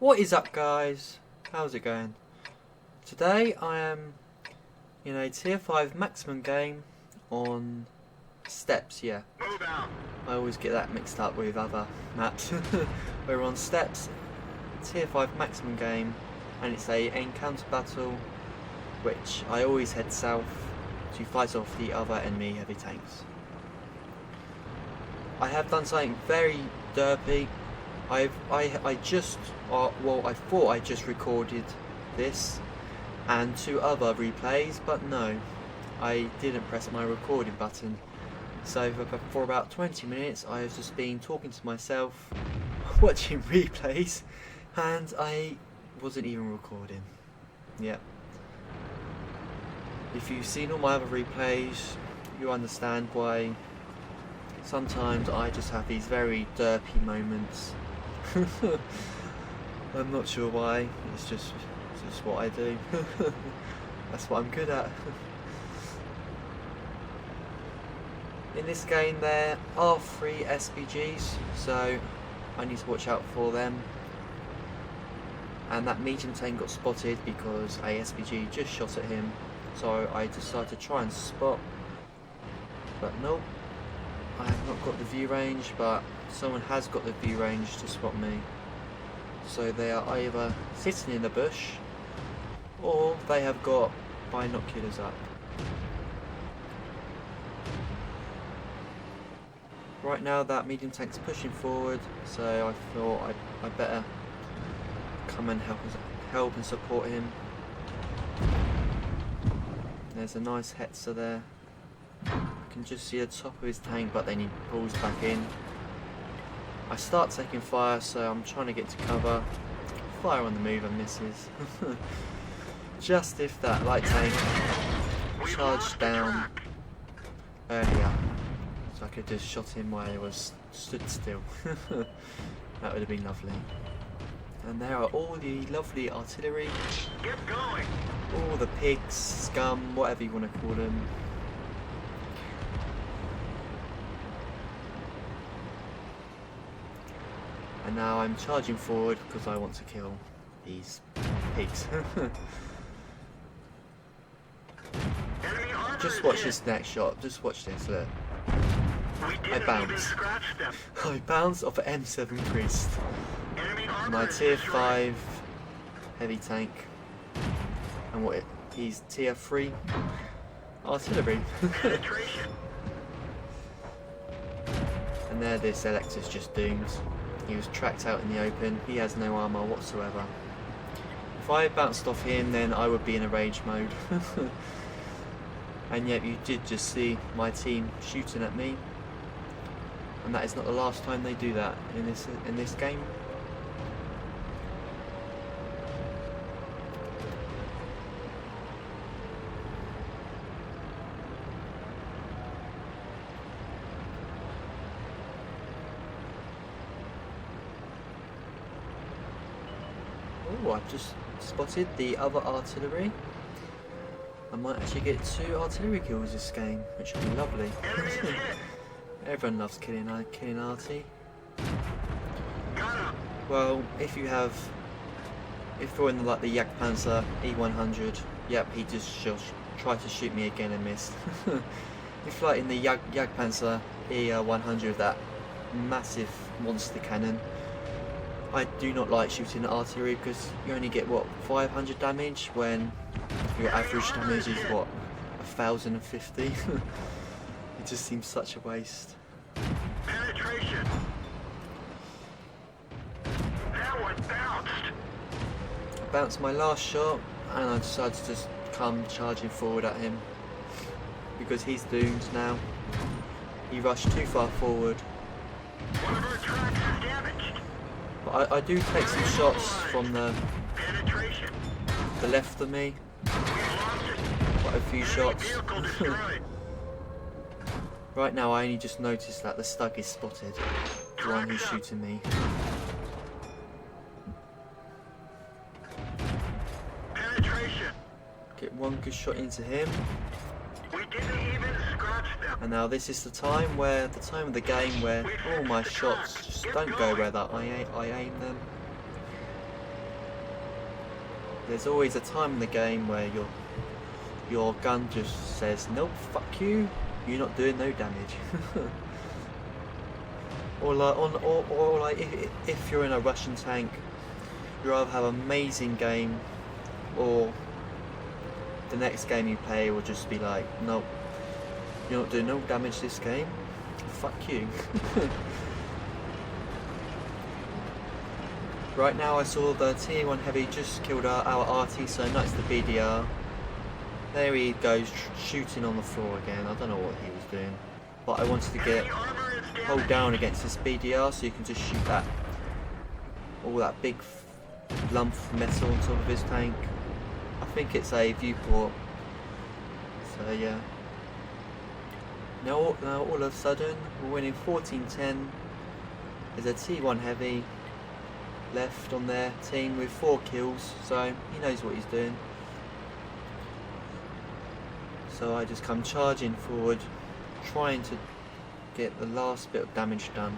What is up, guys? How's it going? Today I am in a tier 5 maximum game on steps, yeah. I always get that mixed up with other maps. We're on steps, tier 5 maximum game, and it's a encounter battle which I always head south to fight off the other enemy heavy tanks. I have done something very derpy. I thought I just recorded this and 2 other replays, but no, I didn't press my recording button. So for about 20 minutes I have just been talking to myself, watching replays, and I wasn't even recording. Yep. If you've seen all my other replays, you understand why sometimes I just have these very derpy moments. I'm not sure why, it's just what I do. That's what I'm good at. In this game there are 3 SPGs, so I need to watch out for them. And that medium tank got spotted because a SPG just shot at him, so I decided to try and spot, but nope, I have not got the view range, but someone has got the view range to spot me. So they are either sitting in the bush or they have got binoculars up. Right now that medium tank's pushing forward, so I thought I'd better come and help and support him. There's a nice Hetzer there. I can just see the top of his tank, but then he pulls back in. I start taking fire, so I'm trying to get to cover. Fire on the move and misses. Just if that light tank charged down earlier, so I could just shot him while he was stood still. That would have been lovely. And there are all the lovely artillery. Get going. All the pigs, scum, whatever you want to call them. And now I'm charging forward because I want to kill these pigs. Just watch this next shot, just watch this, look. I bounce. I bounce off an M7 Priest. My tier 5 heavy tank. And what, he's tier 3 artillery. And there this Elector's just doomed. He was tracked out in the open, he has no armour whatsoever. If I bounced off him, then I would be in a rage mode. And yet you did just see my team shooting at me. And that is not the last time they do that in this game. Oh, I've just spotted the other artillery. I might actually get 2 artillery kills this game, which would be lovely. Everyone loves killing arty. Well, if you're in like the Jagdpanzer E100, yep, he just tried to shoot me again and missed. If like in the Jagdpanzer E100, that massive monster cannon, I do not like shooting at artillery because you only get what, 500 damage when your average damage is what, 1050. It just seems such a waste. Penetration. That one bounced. I bounced my last shot and I decided to just come charging forward at him because he's doomed now. He rushed too far forward. One of our tracks is damaged. But I do take some shots from the Penetration. left of me. Quite a few shots. Right now I only just noticed that the Stug is spotted, the one who's shooting me. Penetration. Get one good shot into him. We didn't even scratch them. And now this is the time of the game where all my shots just don't go where that I aim them. There's always a time in the game where your gun just says, nope, fuck you, you're not doing no damage. or like if you're in a Russian tank, you either have an amazing game, or the next game you play will just be like, nope, you're not doing no damage this game, fuck you. Right now I saw the Tier 1 Heavy just killed our RT, so that's the BDR. There he goes, shooting on the floor again. I don't know what he was doing, but I wanted to get hold down against this BDR so you can just shoot that, all that big lump of metal on top of his tank. I think it's a viewport. So yeah. Now all of a sudden we're winning 14-10. There's a T1 Heavy left on their team with 4 kills, so he knows what he's doing. So I just come charging forward, trying to get the last bit of damage done.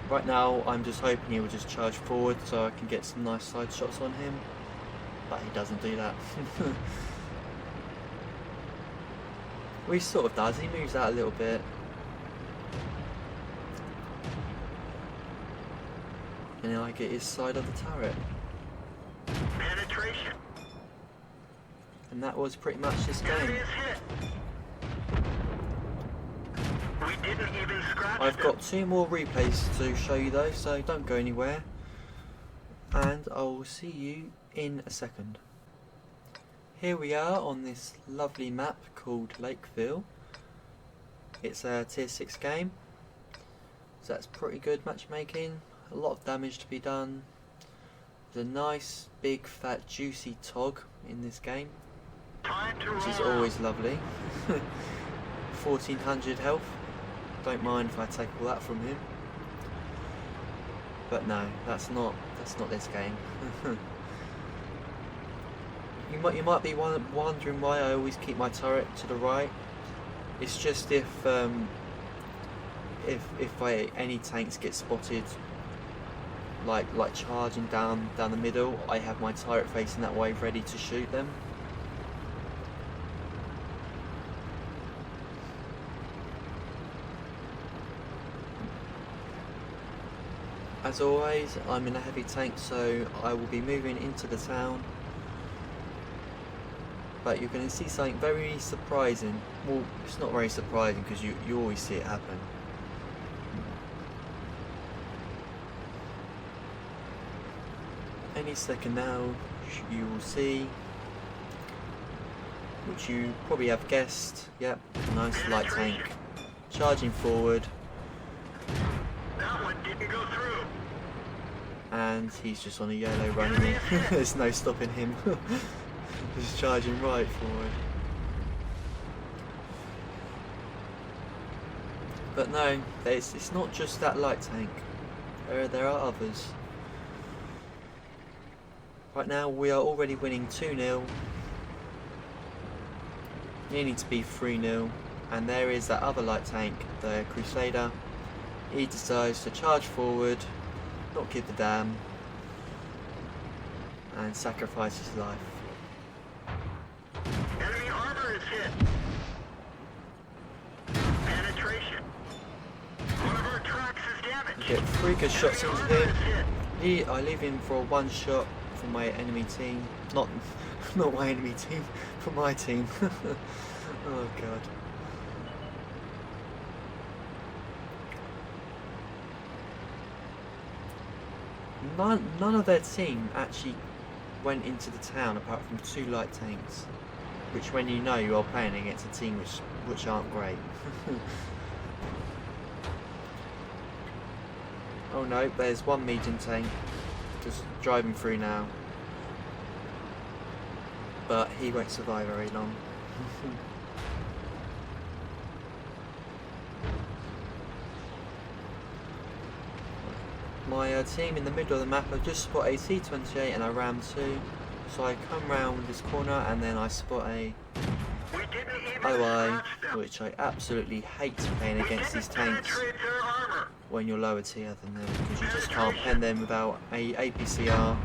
Right now I'm just hoping he will just charge forward so I can get some nice side shots on him, but he doesn't do that. Well, he sort of does, he moves out a little bit. And then I get his side of the turret. Penetration. And that was pretty much this game. Enemy is hit. We didn't even scratch I've them. got 2 more replays to show you though, so don't go anywhere. And I will see you in a second. Here we are on this lovely map called Lakeville. It's a tier 6 game, so that's pretty good matchmaking. A lot of damage to be done. There's a nice big fat juicy Tog in this game, Time to which is roll. always lovely. 1400 health. Don't mind if I take all that from him. But no, that's not this game. You might be wondering why I always keep my turret to the right. It's just if any tanks get spotted, like charging down the middle, I have my turret facing that way, ready to shoot them. As always, I'm in a heavy tank, so I will be moving into the town. But you're going to see something very surprising. Well, it's not very surprising because you always see it happen. Any second now you will see, which you probably have guessed, yep, nice light tank charging forward, That one didn't go through. and he's just on a yellow running in. There's no stopping him. Just charging right forward. But no, it's not just that light tank. There are others. Right now we are already winning 2-0. Needing to be 3-0. And there is that other light tank, the Crusader. He decides to charge forward, not give the damn, and sacrifice his life. Enemy armor is hit. Penetration. One of our tracks is damaged. Get 3 good shots into Enemy armor him. is hit. I leave him for a 1 shot from my enemy team. Not my enemy team, from my team. Oh god. None of their team actually went into the town apart from 2 light tanks, which when you know you are playing against a team which aren't great. Oh no, there's 1 medium tank just driving through now, but he won't survive very long. My team in the middle of the map, I just spot a T28 and a Ram 2, so I come round this corner and then I spot a We didn't even OI scratch them. which I absolutely hate playing against these tanks Penetrate their armor. when you're lower tier than them, because you just can't pen them without a APCR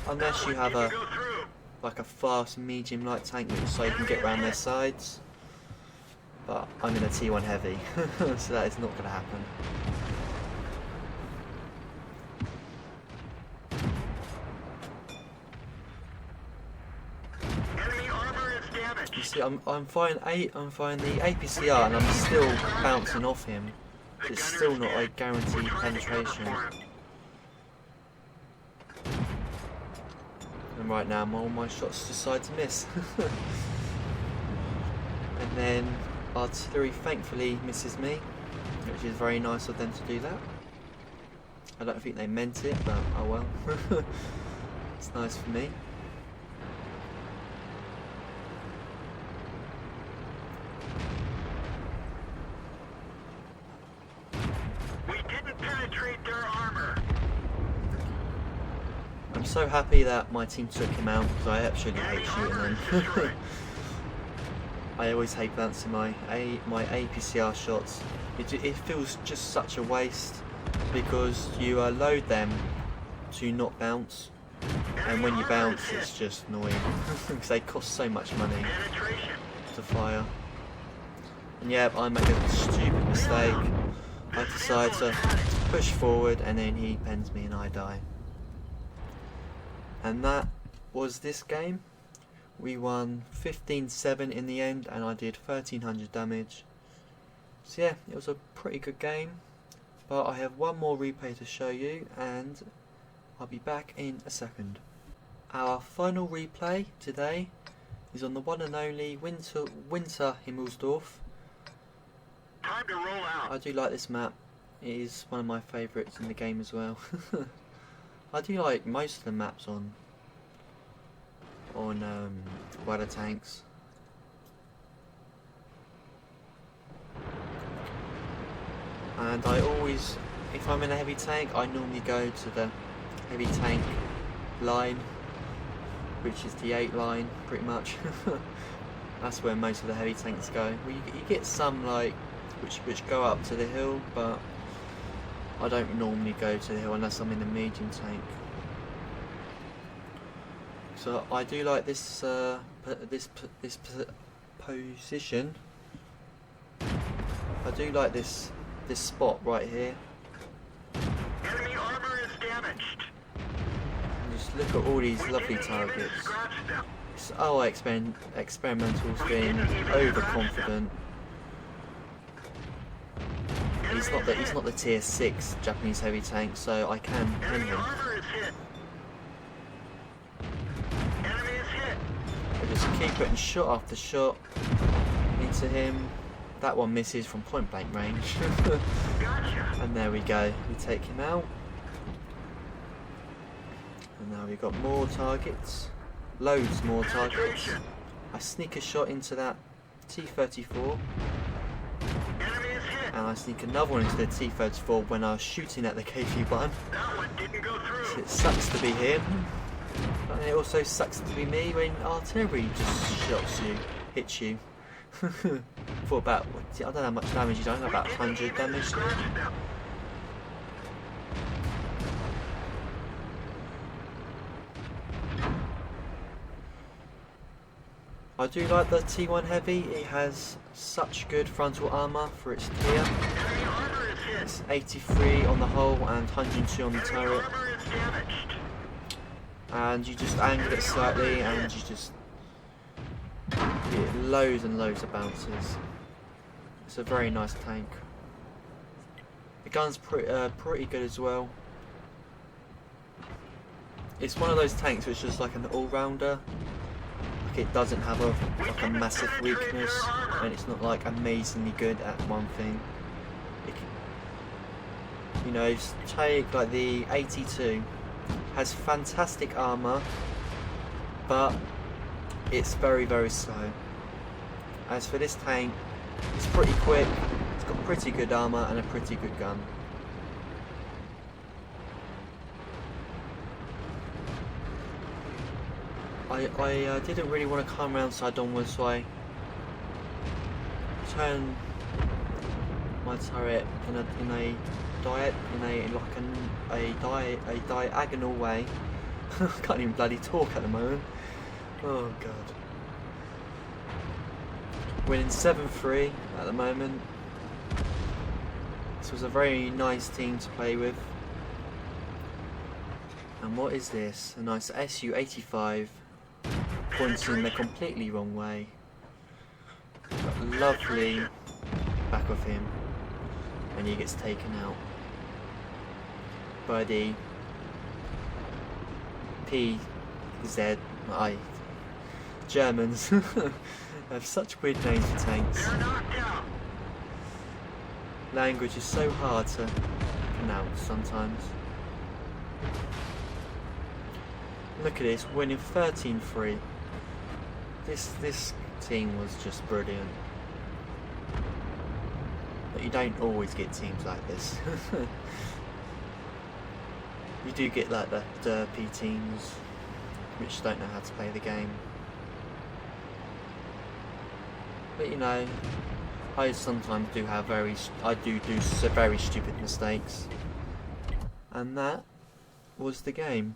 unless you have a Go through. like a fast medium light tank so you can get around their sides. But I'm in a T1 heavy, so that is not going to happen. Enemy armor is damaged. You see, I'm firing the APCR and I'm still bouncing off him. It's still not a guaranteed penetration. And right now, all my shots decide to miss. And then artillery thankfully misses me, which is very nice of them to do that. I don't think they meant it, but oh well. It's nice for me. We didn't penetrate their armor. I'm so happy that my team took him out, because I absolutely hate shooting them. I always hate bouncing my APCR shots. It feels just such a waste, because you load them to not bounce, and when you bounce it's just annoying because they cost so much money Penetration. to fire. And yeah, I make a stupid mistake. I decide to push forward and then he pens me and I die. And that was this game. We won 15-7 in the end and I did 1300 damage. So yeah, it was a pretty good game. But I have one more replay to show you and I'll be back in a second. Our final replay today is on the one and only Winter Himmelsdorf. Time to roll out. I do like this map. It is one of my favourites in the game as well. I do like most of the maps on weather tanks. And I always, if I'm in a heavy tank, I normally go to the heavy tank line, which is the 8 line pretty much. That's where most of the heavy tanks go. Well, you get some like which go up to the hill, but I don't normally go to the hill unless I'm in a medium tank. So I do like this position. I do like this spot right here. Enemy armor is damaged. Just look at all these lovely targets. Scratch them. Oh, experimental's being overconfident. He's not the tier 6 Japanese heavy tank, so I can pen Enemy him. armor is hit. Enemy is hit. I just keep putting shot after shot into him. That one misses from point blank range. Gotcha. And there we go, we take him out. And now we've got more targets. Loads more targets. Penetration. I sneak a shot into that T-34. Enemy is hit. And I sneak another one into the T-34 when I was shooting at the KV-1. That one didn't go through. It sucks to be him. And it also sucks to be me when artillery just shots you, hits you. For about, I don't know how much damage you done, about 100 damage. Scratch them. I do like the T1 Heavy, it has such good frontal armour for its tier. Enemy armor is hit. It's 83 on the hull and 102 on the Enemy turret. armor is damaged. And you just angle it slightly and you just get loads and loads of bounces. It's a very nice tank. The gun's pretty good as well. It's one of those tanks which is just like an all-rounder. Like it doesn't have like a massive weakness, and it's not like amazingly good at one thing. It can, you know, take like the 82 has fantastic armor, but it's very, very slow. As for this tank, it's pretty quick, it's got pretty good armor and a pretty good gun. I didn't really want to come around side onwards, so I turn my turret in a diagonal way. I can't even bloody talk at the moment. Oh god. Winning 7-3 at the moment. This was a very nice team to play with. And what is this? A nice SU-85 pointing the completely wrong way. Got lovely back of him, and he gets taken out by the PZI. Germans have such weird names for tanks. They're knocked out. Language is so hard to pronounce sometimes. Look at this, winning 13-3. This team was just brilliant. But you don't always get teams like this. You do get like the derpy teams which don't know how to play the game. But you know, I sometimes do have very stupid mistakes. And that was the game.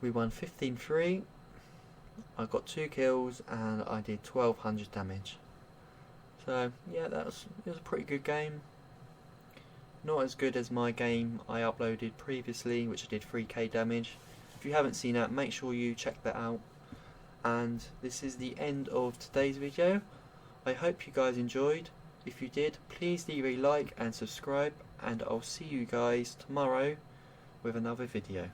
We won 15-3. I got 2 kills and I did 1200 damage. So yeah, it was a pretty good game. Not as good as my game I uploaded previously, which I did 3k damage. If you haven't seen that, make sure you check that out. And this is the end of today's video. I hope you guys enjoyed. If you did, please leave a like and subscribe, and I'll see you guys tomorrow with another video.